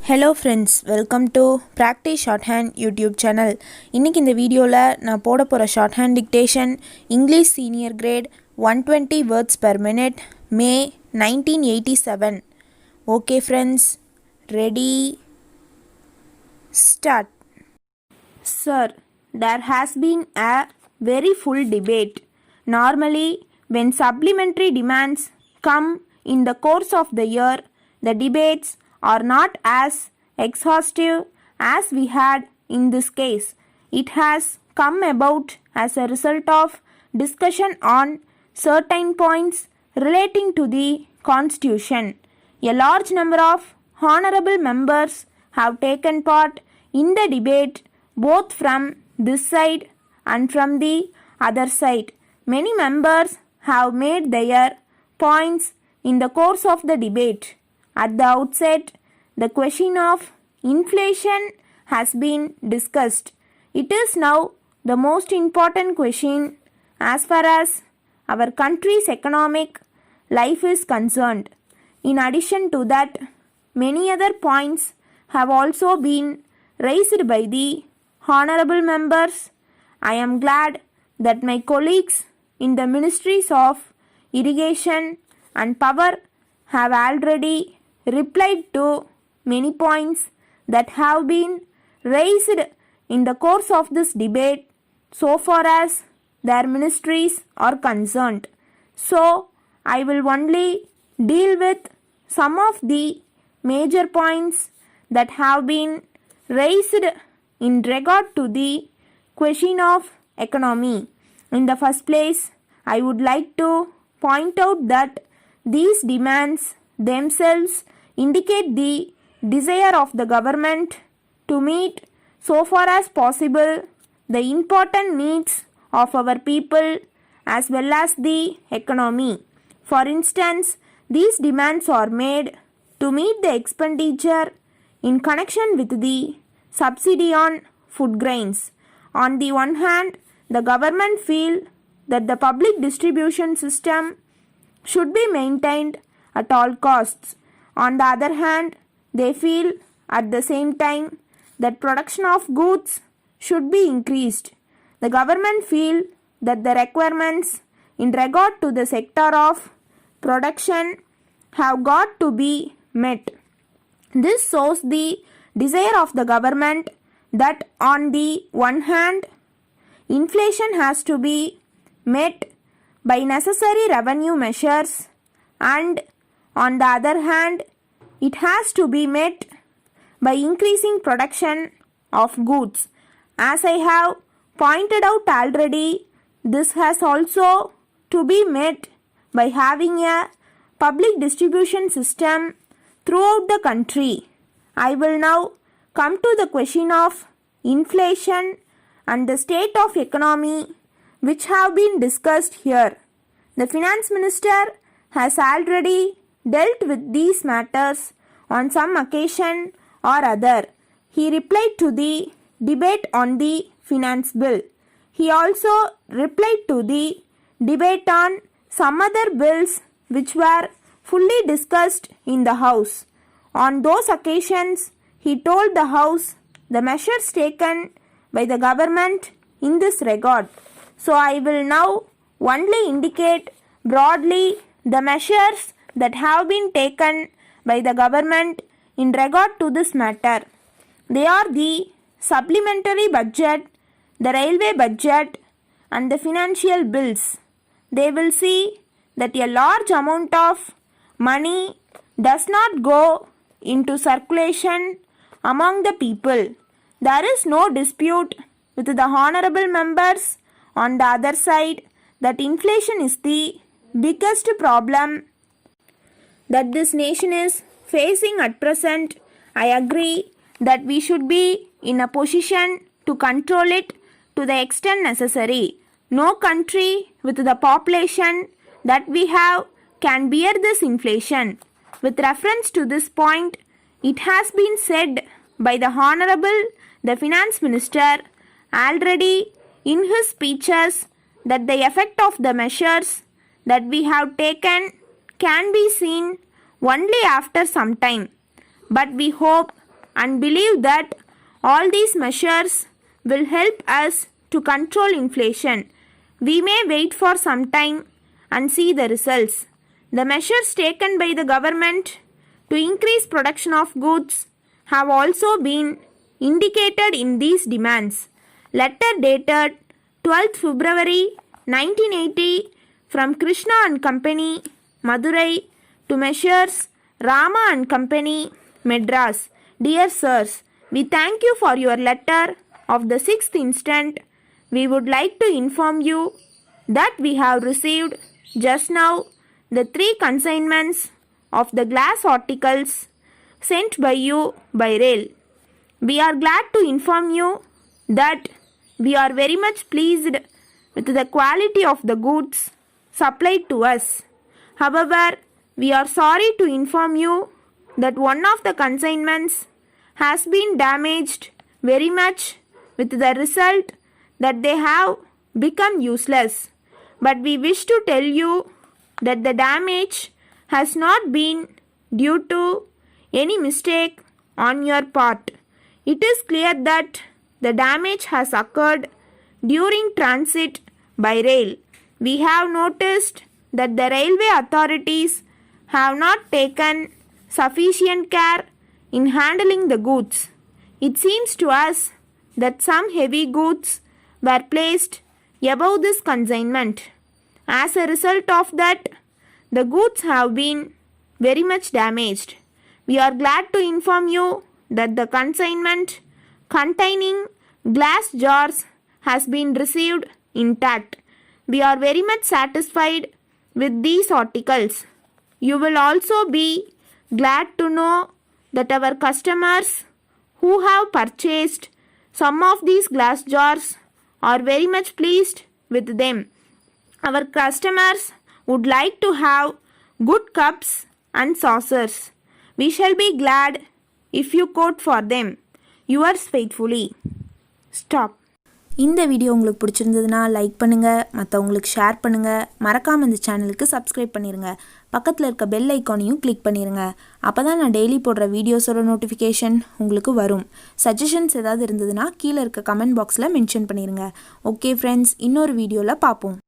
Hello friends, welcome to practice short hand YouTube channel. இன்றைக்கி இந்த வீடியோவில் நான் போட போகிற short hand dictation English senior great 120 words per minute May 1987. Okay friends, ready, start. Sir, there has been a very full debate. Normally, when supplementary demands come in the course of the year, the debates are not as exhaustive as we had in this case. It has come about as a result of discussion on certain points relating to the Constitution. A large number of honorable members have taken part in the debate, both from this side and from the other side. Many members have made their points in the course of the debate. At the outset, the question of inflation has been discussed. It is now the most important question as far as our country's economic life is concerned. In addition to that, many other points have also been raised by the honorable members. I am glad that my colleagues in the ministries of irrigation and power have already replied to many points that have been raised in the course of this debate so far as their ministries are concerned. So, I will only deal with some of the major points that have been raised in regard to the question of economy. In the first place, I would like to point out that these demands themselves indicate the desire of the government to meet so far as possible the important needs of our people as well as the economy. For instance, these demands are made to meet the expenditure in connection with the subsidy on food grains. On the one hand, the government feel that the public distribution system should be maintained at all costs. On the other hand, they feel at the same time that production of goods should be increased. The government feel that the requirements in regard to the sector of production have got to be met. This shows the desire of the government that on the one hand, inflation has to be met by necessary revenue measures, and on the other hand, it has to be met by increasing production of goods. As I have pointed out already, this has also to be met by having a public distribution system throughout the country. I will now come to the question of inflation and the state of economy which have been discussed here. The finance minister has already dealt with these matters on some occasion or other. He replied to the debate on the finance bill. He also replied to the debate on some other bills which were fully discussed in the House. On those occasions, he told the House the measures taken by the government in this regard. So I will now only indicate broadly the measures that have been taken by the government in regard to this matter. They are the supplementary budget, the railway budget, and the financial bills. They will see that a large amount of money does not go into circulation among the people. There is no dispute with the honorable members on the other side that inflation is the biggest problem that this nation is facing at present. I agree that we should be in a position to control it to the extent necessary. No country with the population that we have can bear this inflation. With reference to this point, it has been said by the Honorable the Finance Minister already in his speeches that the effect of the measures that we have taken can be seen only after some time. But we hope and believe that all these measures will help us to control inflation. We may wait for some time and see the results. The measures taken by the government to increase production of goods have also been indicated in these demands. Letter dated 12th February 1980 from Krishna and Company, Madurai, to Messrs. Rama and Company, Madras. Dear sirs, we thank you for your letter of the 6th instant. We would like to inform you that we have received just now the 3 consignments of the glass articles sent by you by rail. We are glad to inform you that we are very much pleased with the quality of the goods supplied to us. However, we are sorry to inform you that one of the consignments has been damaged very much, with the result that they have become useless. But we wish to tell you that the damage has not been due to any mistake on your part. It is clear that the damage has occurred during transit by rail. We have noticed that the railway authorities have not taken sufficient care in handling the goods. It seems to us that some heavy goods were placed above this consignment. As a result of that, the goods have been very much damaged. We are glad to inform you that the consignment containing glass jars has been received intact. We are very much satisfied with these articles. You will also be glad to know that our customers who have purchased some of these glass jars are very much pleased with them. Our customers would like to have good cups and saucers. We shall be glad if you quote for them. Yours faithfully. Stop. இந்த video உங்களுக்கு பிடிச்சிருந்ததுன்னா like பண்ணுங்கள், மற்றவங்களுக்கு share பண்ணுங்கள், மறக்காமல் இந்த சேனலுக்கு subscribe பண்ணிடுங்க. பக்கத்தில் இருக்க பெல் ஐக்கானையும் கிளிக் பண்ணிடுங்க. அப்போ தான் நான் டெய்லி போடுற வீடியோஸோட நோட்டிஃபிகேஷன் உங்களுக்கு வரும். சஜஷன்ஸ் ஏதாவது இருந்ததுன்னா கீழே இருக்க கமெண்ட் பாக்ஸில் மென்ஷன் பண்ணிடுங்க. ஓகே ஃப்ரெண்ட்ஸ், இன்னொரு வீடியோவில் பார்ப்போம்.